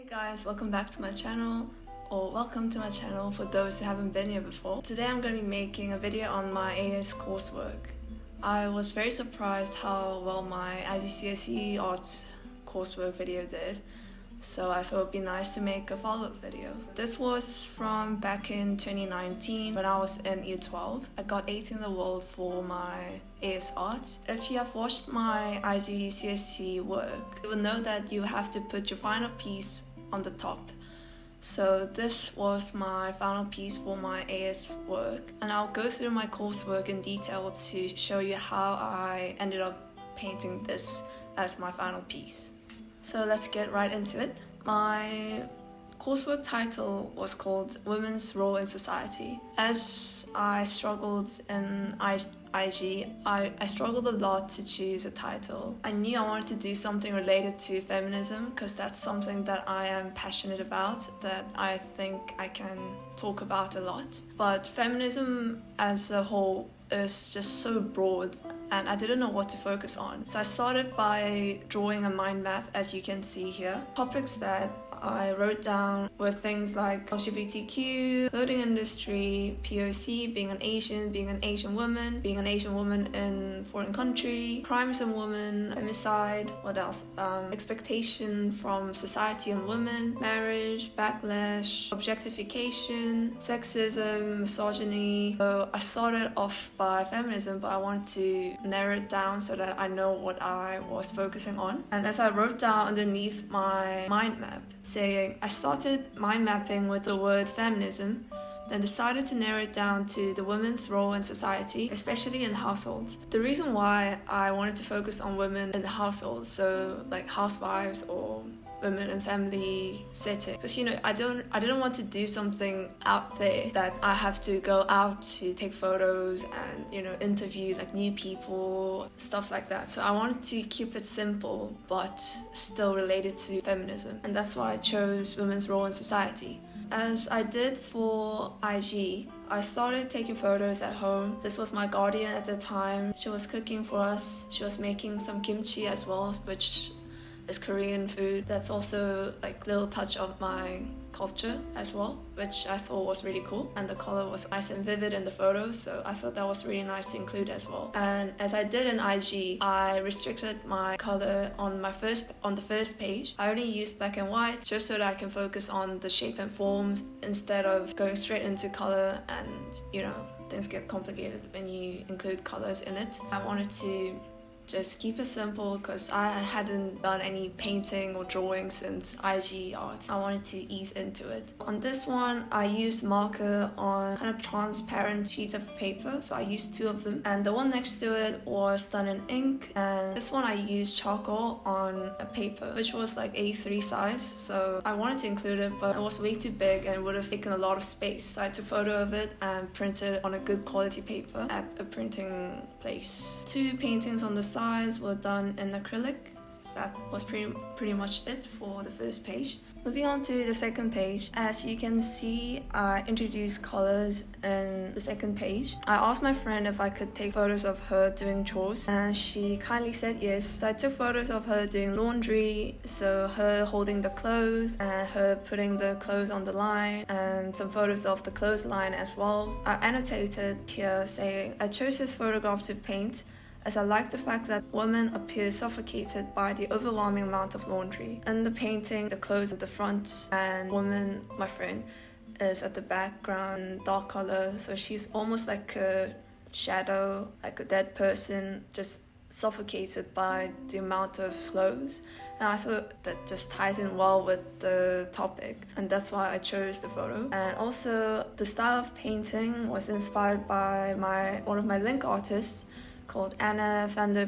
guys, welcome back to my channel, or welcome to my channel for those who haven't been here before. Today I'm going to be making a video on my AS coursework. I was very surprised how well my IGCSE arts coursework video did, so I thought it would be nice to make a follow-up video. This was from back in 2019 when I was in year 12. I got 8th in the world for my AS Arts. If you have watched my IGCSE work, you will know that you have to put your final piece on the top. So this was my final piece for my AS work, and I'll go through my coursework in detail to show you how I ended up painting this as my final piece. So let's get right into it. My coursework title was called Women's Role in Society. As I struggled in IG, I struggled a lot to choose a title. I knew I wanted to do something related to feminism because that's something that I am passionate about, that I think I can talk about a lot. But feminism as a whole is just so broad and I didn't know what to focus on. So I started by drawing a mind map, as you can see here. Topics that I wrote down were things like LGBTQ, clothing industry, POC, being an Asian woman, being an Asian woman in foreign country, crimes and women, femicide, what else? Expectation from society on women, marriage, backlash, objectification, sexism, misogyny. So I started off by feminism, but I wanted to narrow it down so that I know what I was focusing on. And as I wrote down underneath my mind map, saying I started mind mapping with the word feminism, then decided to narrow it down to the women's role in society, especially in households. The reason why I wanted to focus on women in the household, so like housewives or women in family setting, because I didn't want to do something out there that I have to go out to take photos and interview like new people, stuff like that. So I wanted to keep it simple but still related to feminism, and that's why I chose women's role in society. As I did for IG, I started taking photos at home. This was my guardian at the time. She was cooking for us. She was making some kimchi as well, which is Korean food. That's also like a little touch of my culture as well, which I thought was really cool, and the color was nice and vivid in the photos, so I thought that was really nice to include as well. And as I did in IG, I restricted my color on the first page. I only used black and white just so that I can focus on the shape and forms instead of going straight into color, and things get complicated when you include colors in it. I wanted to just keep it simple because I hadn't done any painting or drawing since IG art. I wanted to ease into it. On this one, I used marker on kind of transparent sheets of paper, so I used 2 of them. And the one next to it was done in ink, and this one I used charcoal on a paper, which was like A3 size. So I wanted to include it, but it was way too big and it would have taken a lot of space. So I took a photo of it and printed it on a good quality paper at a printing place. 2 paintings on the side were done in acrylic. That was pretty much it for the first page. Moving on to the second page, as you can see, I introduced colors in the second page. I asked my friend if I could take photos of her doing chores, and she kindly said yes. So I took photos of her doing laundry, so her holding the clothes and her putting the clothes on the line, and some photos of the clothesline as well. I annotated here saying I chose this photograph to paint as I like the fact that women appear suffocated by the overwhelming amount of laundry. In the painting, the clothes at the front and woman, my friend, is at the background, dark color, so she's almost like a shadow, like a dead person, just suffocated by the amount of clothes. And I thought that just ties in well with the topic, and that's why I chose the photo. And also, the style of painting was inspired by one of my link artists, called Anna van der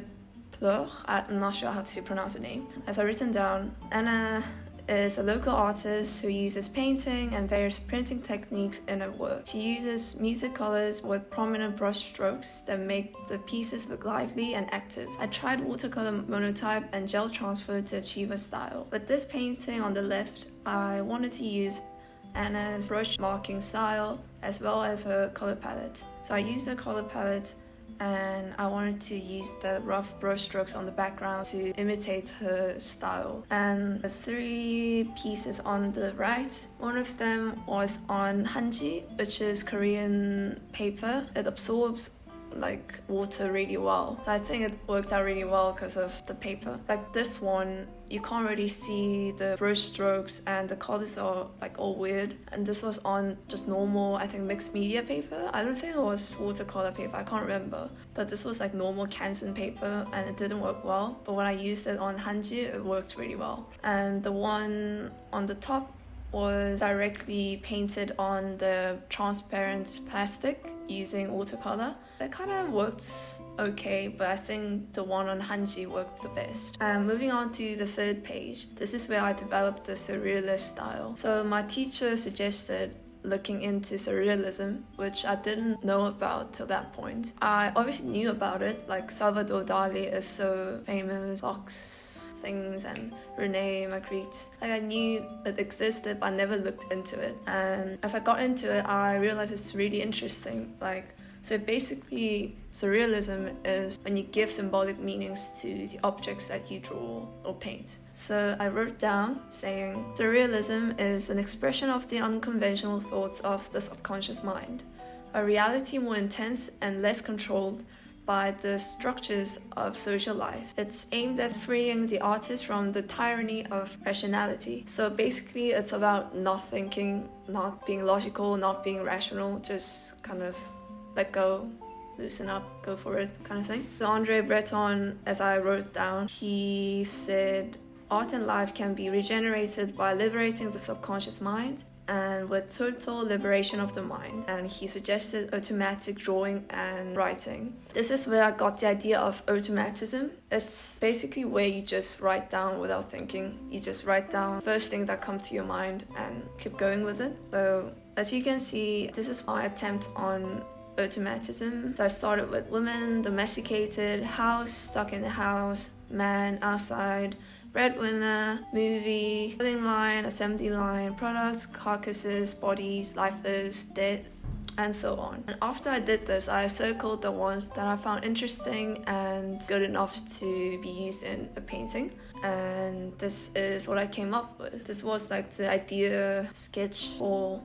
Pleur. I'm not sure how to pronounce the name. As I've written down, Anna is a local artist who uses painting and various printing techniques in her work. She uses muted colors with prominent brush strokes that make the pieces look lively and active. I tried watercolor monotype and gel transfer to achieve a style. With this painting on the left, I wanted to use Anna's brush marking style as well as her color palette. So I used her color palette and I wanted to use the rough brush strokes on the background to imitate her style. And the 3 pieces on the right, one of them was on hanji, which is Korean paper. It absorbs like water really well. So I think it worked out really well because of the paper. Like this one, you can't really see the brush strokes and the colors are like all weird. And this was on just normal, I think mixed media paper. I don't think it was watercolor paper, I can't remember. But this was like normal Canson paper and it didn't work well. But when I used it on hanji, it worked really well. And the one on the top was directly painted on the transparent plastic using watercolor. That kind of worked okay, but I think the one on hanji worked the best. And moving on to the 3rd page, this is where I developed the Surrealist style. So my teacher suggested looking into Surrealism, which I didn't know about till that point. I obviously knew about it, like Salvador Dali is so famous, box things, and Rene Magritte. Like I knew it existed, but I never looked into it. And as I got into it, I realized it's really interesting. So basically, Surrealism is when you give symbolic meanings to the objects that you draw or paint. So I wrote down saying, Surrealism is an expression of the unconventional thoughts of the subconscious mind, a reality more intense and less controlled by the structures of social life. It's aimed at freeing the artist from the tyranny of rationality. So basically, it's about not thinking, not being logical, not being rational, just kind of let go, loosen up, go for it kind of thing. So Andre Breton, as I wrote down, he said, art and life can be regenerated by liberating the subconscious mind and with total liberation of the mind. And he suggested automatic drawing and writing. This is where I got the idea of automatism. It's basically where you just write down without thinking. You just write down first thing that comes to your mind and keep going with it. So as you can see, this is my attempt on automatism. So I started with women, domesticated, house, stuck in the house, man, outside, breadwinner, movie, clothing line, assembly line, products, carcasses, bodies, lifeless, dead, and so on. And after I did this, I circled the ones that I found interesting and good enough to be used in a painting. And this is what I came up with. This was like the idea sketch for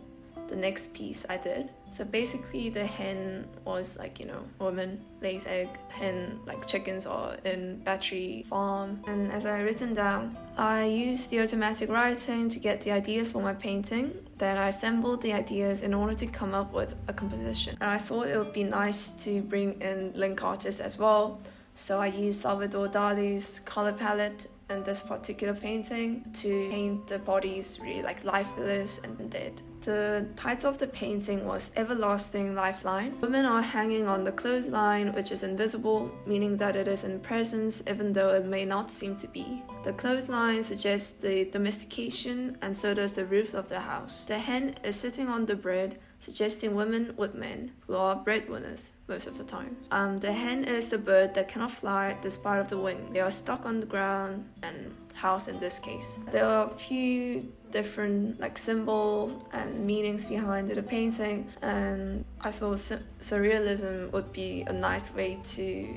the next piece I did. So basically the hen was like, woman lays egg, hen like chickens are in battery farm. And as I written down, I used the automatic writing to get the ideas for my painting. Then I assembled the ideas in order to come up with a composition. And I thought it would be nice to bring in link artists as well. So I used Salvador Dali's color palette in this particular painting to paint the bodies really like lifeless and dead. The title of the painting was Everlasting Lifeline. Women are hanging on the clothesline, which is invisible, meaning that it is in presence even though it may not seem to be. The clothesline suggests the domestication, and so does the roof of the house. The hen is sitting on the bread, suggesting women with men, who are breadwinners most of the time. The hen is the bird that cannot fly despite of the wing. They are stuck on the ground, and house in this case. There are a few different symbols and meanings behind the painting, and I thought surrealism would be a nice way to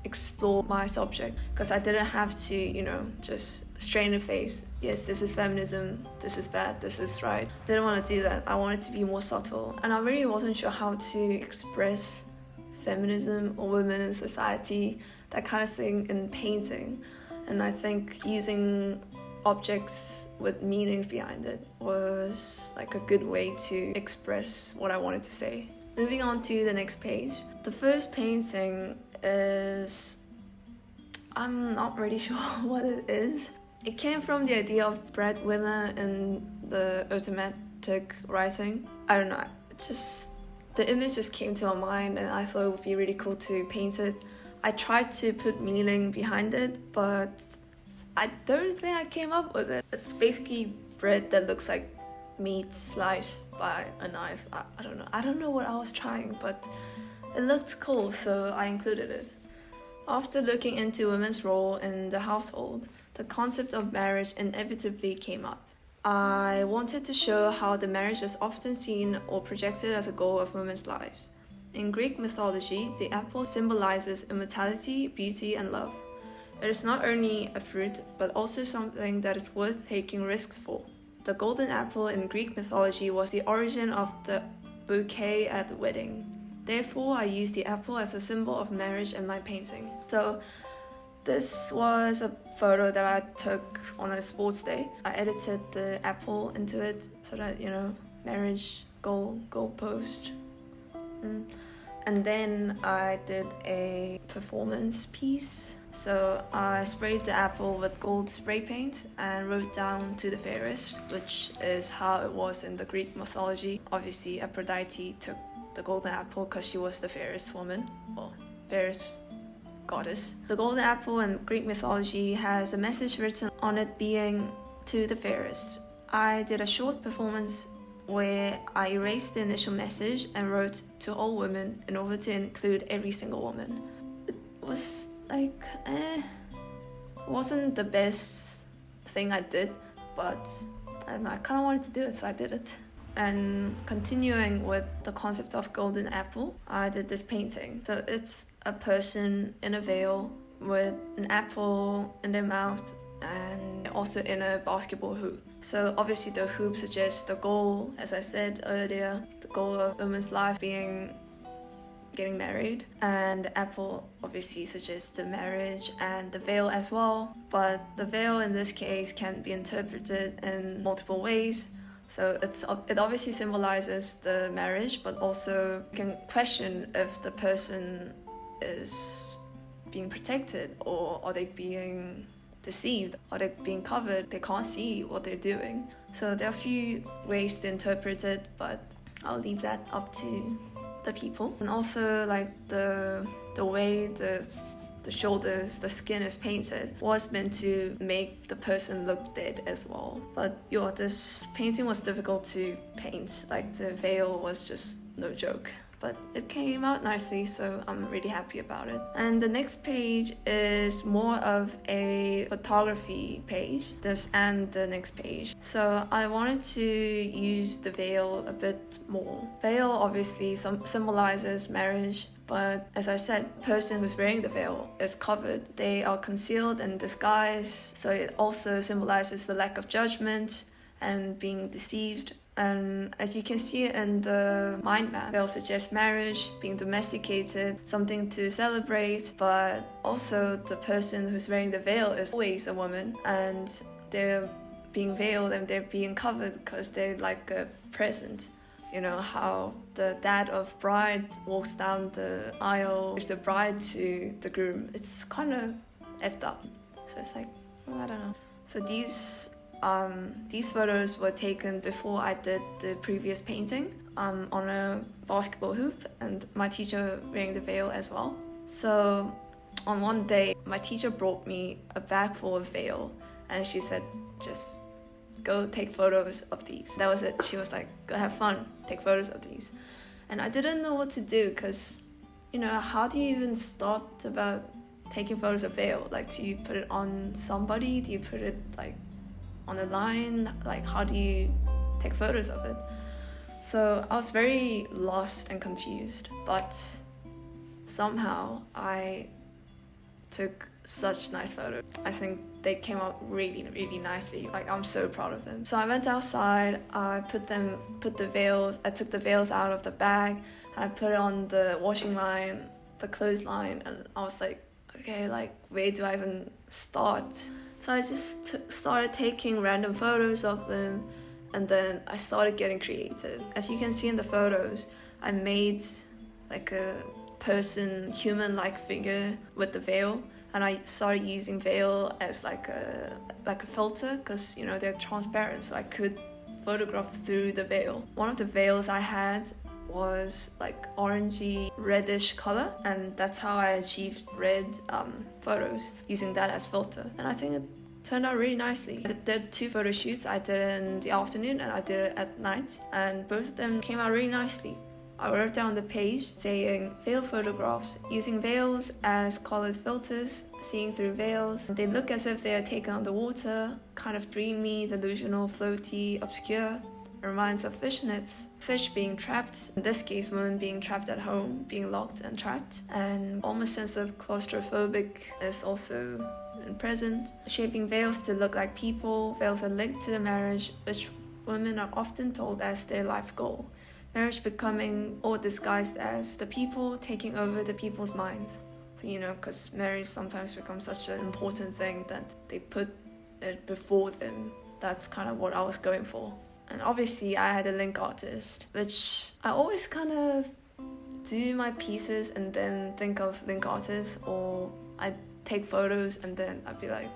explore my subject, because I didn't have to, just straight in the face, yes, this is feminism, this is bad, this is right. Didn't want to do that. I wanted to be more subtle, and I really wasn't sure how to express feminism or women in society, that kind of thing in painting. And I think using objects with meanings behind it was a good way to express what I wanted to say. Moving on to the next page. The first painting is, I'm not really sure what it is. It came from the idea of breadwinner and the automatic writing. I don't know, the image just came to my mind and I thought it would be really cool to paint it. I tried to put meaning behind it, but I don't think I came up with it. It's basically bread that looks like meat sliced by a knife. I don't know what I was trying, but it looked cool, so I included it. After looking into women's role in the household, the concept of marriage inevitably came up. I wanted to show how the marriage is often seen or projected as a goal of women's lives. In Greek mythology, the apple symbolizes immortality, beauty, and love. It is not only a fruit, but also something that is worth taking risks for. The golden apple in Greek mythology was the origin of the bouquet at the wedding. Therefore, I used the apple as a symbol of marriage in my painting. So this was a photo that I took on a sports day. I edited the apple into it so that, marriage, goal post. And then I did a performance piece. So I sprayed the apple with gold spray paint and wrote down "to the fairest," which is how it was in the Greek mythology. Obviously, Aphrodite took the golden apple because she was the fairest woman, or fairest goddess. The golden apple in Greek mythology has a message written on it being "to the fairest." I did a short performance where I erased the initial message and wrote "to all women" in order to include every single woman. It was wasn't the best thing I did, but I don't know, I kind of wanted to do it, so I did it. And continuing with the concept of golden apple, I did this painting. So it's a person in a veil with an apple in their mouth and also in a basketball hoop. So obviously the hoop suggests the goal, as I said earlier, the goal of a woman's life being getting married, and the apple obviously suggests the marriage and the veil as well. But the veil in this case can be interpreted in multiple ways. So it obviously symbolizes the marriage, but also you can question if the person is being protected, or are they being deceived, are they being covered, they can't see what they're doing. So there are a few ways to interpret it, but I'll leave that up to the people. And also the way the shoulders, the skin is painted was meant to make the person look dead as well. But this painting was difficult to paint. The veil was just no joke. But it came out nicely, so I'm really happy about it. And the next page is more of a photography page, this and the next page. So I wanted to use the veil a bit more. Veil obviously symbolizes marriage, but as I said, the person who's wearing the veil is covered. They are concealed and disguised, so it also symbolizes the lack of judgment and being deceived. And as you can see in the mind map, veil suggests marriage, being domesticated, something to celebrate, but also the person who's wearing the veil is always a woman, and they're being veiled and they're being covered because they're like a present. You know how the dad of bride walks down the aisle with the bride to the groom. It's kind of effed up. So it's I don't know. So these photos were taken before I did the previous painting on a basketball hoop, and my teacher wearing the veil as well. So on one day, my teacher brought me a bag full of veil, and she said, just go take photos of these. That was it. She was like, go have fun, take photos of these. And I didn't know what to do because, how do you even start about taking photos of veil? Do you put it on somebody? Do you put it on a line? How do you take photos of it? So I was very lost and confused, but somehow I took such nice photos. I think they came out really, really nicely. I'm so proud of them. So I went outside, I took the veils out of the bag, and I put it on the washing line, the clothesline, and I was like, okay, where do I even start? So I just started taking random photos of them, and then I started getting creative. As you can see in the photos, I made a person, human-like figure with the veil, and I started using veil as a filter because they're transparent, so I could photograph through the veil. One of the veils I had was orangey reddish color, and that's how I achieved red photos using that as filter, and I think it turned out really nicely. I did 2 photo shoots. I did it in the afternoon and I did it at night, and both of them came out really nicely. I wrote down the page saying veil photographs, using veils as colored filters, seeing through veils. They look as if they are taken underwater, kind of dreamy, delusional, floaty, obscure, reminds of fish nets, fish being trapped, in this case women being trapped at home, being locked and trapped, and almost sense of claustrophobic is also present, shaping veils to look like people. Veils are linked to the marriage, which women are often told as their life goal. Marriage becoming or disguised as the people taking over the people's minds. So, because marriage sometimes becomes such an important thing that they put it before them. That's kind of what I was going for. And obviously I had a link artist, which I always kind of do my pieces and then think of link artists, or I take photos and then I'd be like,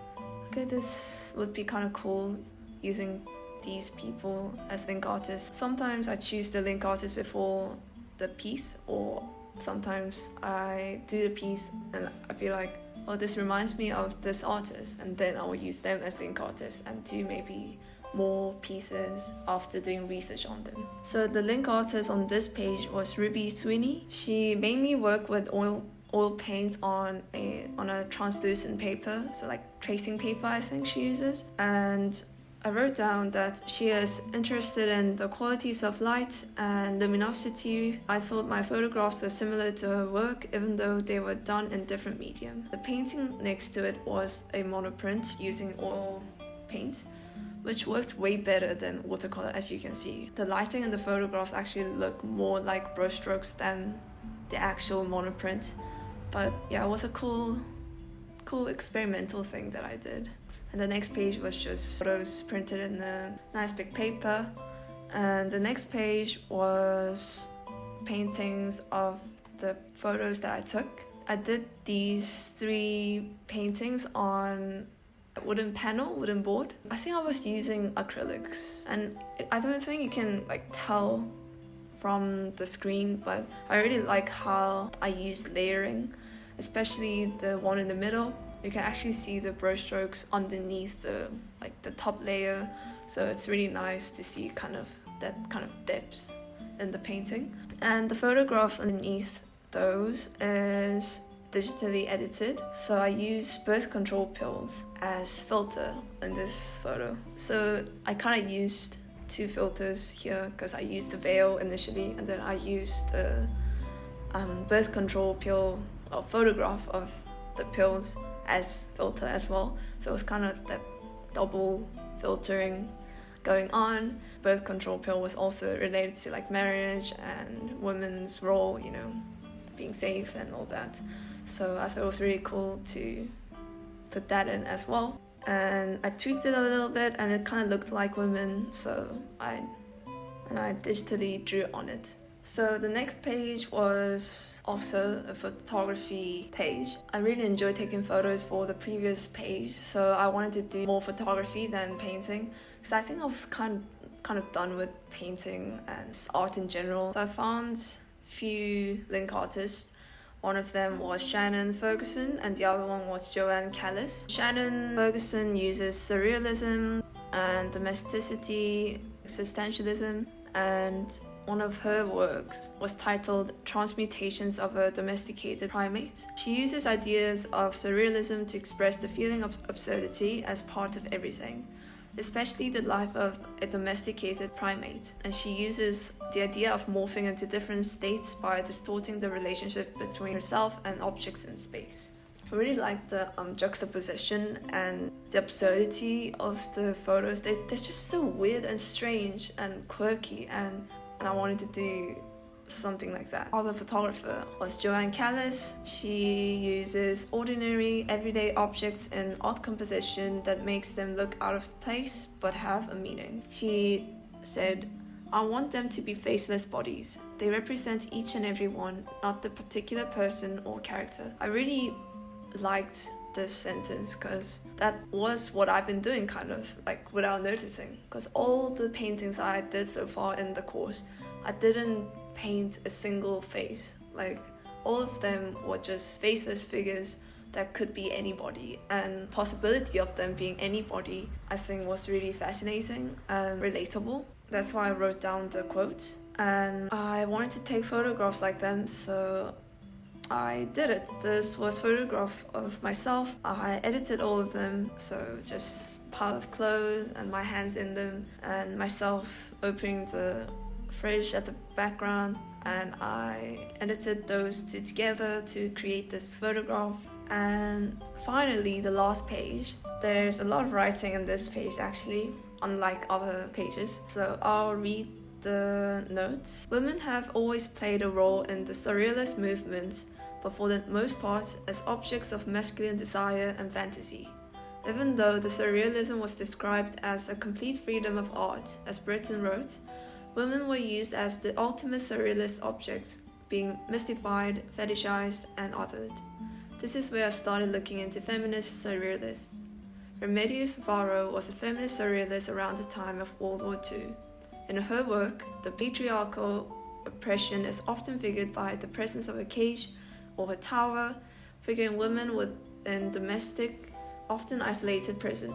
okay, this would be kind of cool using these people as link artists. Sometimes I choose the link artist before the piece, or sometimes I do the piece and I'd be like, oh, this reminds me of this artist, and then I will use them as link artists and do maybe more pieces after doing research on them. So the link artist on this page was Sweeney. She mainly worked with oil paint on a translucent paper, so like tracing paper I think she uses. And I wrote down that she is interested in the qualities of light and luminosity. I thought my photographs were similar to her work, even though they were done in different medium. The painting next to it was a monoprint using oil paint, which worked way better than watercolor, as you can see. The lighting in the photographs actually look more like brushstrokes than the actual monoprint. But yeah, it was a cool experimental thing that I did. And the next page was just photos printed in a nice big paper. And the next page was paintings of the photos that I took. I did these 3 paintings on a wooden board. I think I was using acrylics, and I don't think you can tell from the screen, but I really like how I used layering, especially the one in the middle. You can actually see the brush strokes underneath the top layer, so it's really nice to see that kind of depth in the painting. And the photograph underneath those is digitally edited, so I used birth control pills as filter in this photo. So I kind of used 2 filters here, because I used the veil initially, and then I used the birth control pill or photograph of the pills as filter as well. So it was kind of that double filtering going on. Birth control pill was also related to marriage and women's role, being safe and all that. So I thought it was really cool to put that in as well. And I tweaked it a little bit and it kind of looked like women, so I digitally drew on it. So the next page was also a photography page. I really enjoyed taking photos for the previous page, so I wanted to do more photography than painting, because I think I was kind of done with painting and art in general. So I found a few link artists. One of them was Shannon Ferguson and the other one was Joanne Callis. Shannon Ferguson uses surrealism and domesticity, existentialism, and one of her works was titled Transmutations of a Domesticated Primate. She uses ideas of surrealism to express the feeling of absurdity as part of everything, especially the life of a domesticated primate. And she uses the idea of morphing into different states by distorting the relationship between herself and objects in space. I really like the juxtaposition and the absurdity of the photos. They're just so weird and strange and quirky, and I wanted to do something like that. Other photographer was Joanne Callis. She uses ordinary, everyday objects in odd composition that makes them look out of place but have a meaning. She said, "I want them to be faceless bodies. They represent each and every one, not the particular person or character." I really liked this sentence because that was what I've been doing without noticing. Because all the paintings I did so far in the course, I didn't paint a single face. All of them were just faceless figures that could be anybody, and possibility of them being anybody I think was really fascinating and relatable. That's why I wrote down the quote, and I wanted to take photographs like them, so I did it. This was a photograph of myself. I edited all of them, so just pile of clothes and my hands in them, and myself opening the fridge at the background, and I edited those two together to create this photograph. And finally, the last page. There's a lot of writing in this page actually, unlike other pages, so I'll read the notes. Women have always played a role in the Surrealist movement, but for the most part as objects of masculine desire and fantasy. Even though the Surrealism was described as a complete freedom of art, as Burton wrote, women were used as the ultimate Surrealist objects, being mystified, fetishized, and othered. This is where I started looking into feminist surrealists. Remedios Varo was a feminist surrealist around the time of World War II. In her work, the patriarchal oppression is often figured by the presence of a cage or a tower, figuring women within domestic, often isolated prison.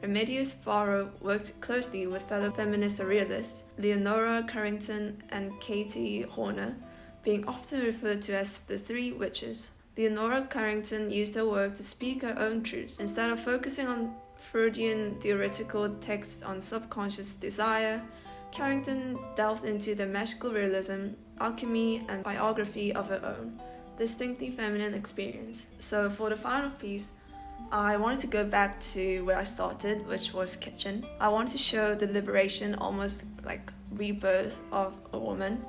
Remedios Varo worked closely with fellow feminist surrealists, Leonora Carrington and Katie Horner, being often referred to as the Three Witches. Leonora Carrington used her work to speak her own truth. Instead of focusing on Freudian theoretical texts on subconscious desire, Carrington delved into the magical realism, alchemy, and biography of her own, distinctly feminine experience. So for the final piece, I wanted to go back to where I started, which was kitchen. I wanted to show the liberation, almost like rebirth of a woman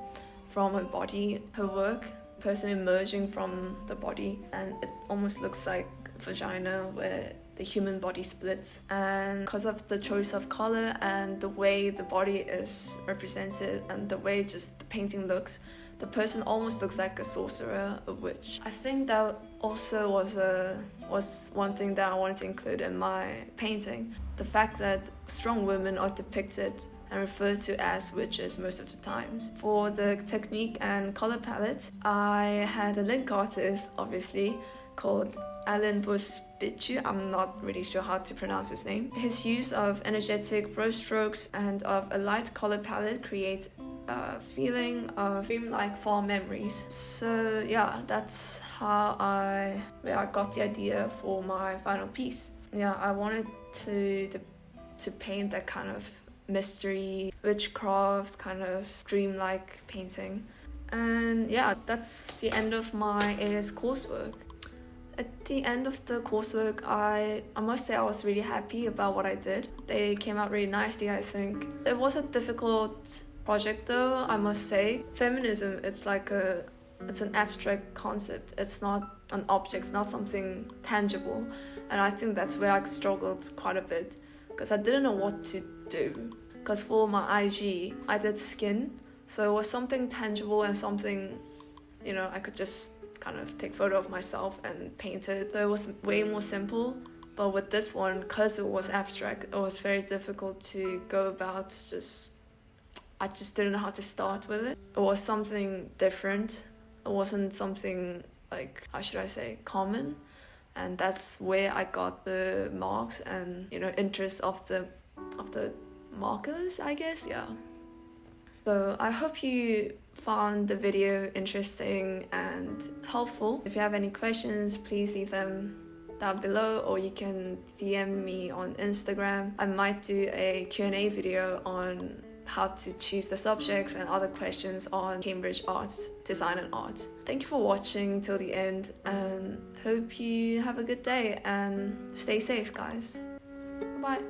from her body, her work, person emerging from the body, and it almost looks like vagina where the human body splits. And because of the choice of color and the way the body is represented and the way just the painting looks, the person almost looks like a sorcerer, a witch. I think that also was one thing that I wanted to include in my painting. The fact that strong women are depicted and referred to as witches most of the times. For the technique and color palette, I had a link artist, obviously, called Alan Buspichu. I'm not really sure how to pronounce his name. His use of energetic brush strokes and of a light color palette creates a feeling of dreamlike fall memories. So yeah, that's where I got the idea for my final piece. Yeah, I wanted to paint that kind of mystery, witchcraft, kind of dreamlike painting. And yeah, that's the end of my AS coursework. At the end of the coursework, I must say I was really happy about what I did. They came out really nicely, I think. It was a difficult project though, I must say. Feminism, it's an abstract concept. It's not an object, it's not something tangible. And I think that's where I struggled quite a bit, because I didn't know what to do. Because for my IG, I did skin, so it was something tangible and something, I could just kind of take photo of myself and paint it. So it was way more simple. But with this one, because it was abstract, it was very difficult to go about. I just didn't know how to start with it. It was something different. It wasn't something like, how should I say, common. And that's where I got the marks and interest of the markers, I guess. Yeah. So I hope you found the video interesting and helpful. If you have any questions, please leave them down below, or you can DM me on Instagram. I might do a Q&A video on how to choose the subjects and other questions on Cambridge Arts, Design and Art. Thank you for watching till the end, and hope you have a good day and stay safe, guys. Bye.